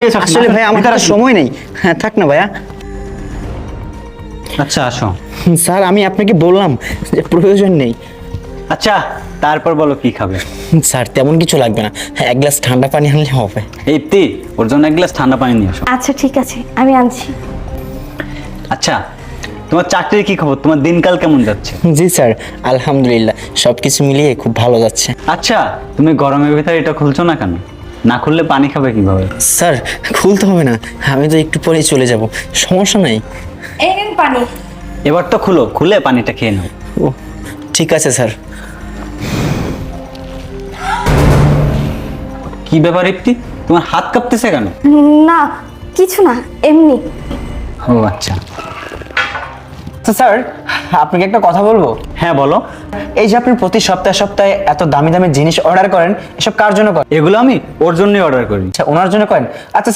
আসলে ভাই আমার কাছে সময় নেই। হ্যাঁ থাক না ভাইয়া। আচ্ছা আসো। স্যার আমি আপনাকে বললাম যে প্রয়োজন নেই। আচ্ছা তারপর বলো কি খাবে? স্যার তেমন কিছু লাগবে না, হ্যাঁ এক গ্লাস ঠান্ডা পানি আনলে হবে। এই ইপ্তি, ওর জন্য এক গ্লাস ঠান্ডা পানি নিয়ে আসো। আচ্ছা ঠিক আছে, আমি আনছি। আচ্ছা তোমার চাকরির কি খবর? তোমার দিনকাল কেমন যাচ্ছে? জি স্যার আলহামদুলিল্লাহ সব কিছু মিলিয়ে খুব ভালো যাচ্ছে। আচ্ছা তুমি গরমের ভিতরে এটা খুলছো না কেন? না খুললে পানি খাবে কিভাবে? স্যার খুলতে হবে না, আমি তো একটু পরেই চলে যাব, সমস্যা নাই। এই নিন পানি। এবার তো খুলো, খুলে পানিটা খেয়ে নাও। ও ঠিক আছে স্যার। কি ব্যাপার ইপ্তি, তোমার হাত কাঁপতেছে কেন? না কিছু না, এমনি। ও আচ্ছা। তো স্যার আপনাকে একটা কথা বলবো। হ্যাঁ বলো। এই যে আপনি প্রতি সপ্তাহে সপ্তাহে এত দামি দামি জিনিস অর্ডার করেন, এসব কার জন্য করেন? এগুলো আমি ওর জন্যই অর্ডার করি। আচ্ছা ওনার জন্য করেন? আচ্ছা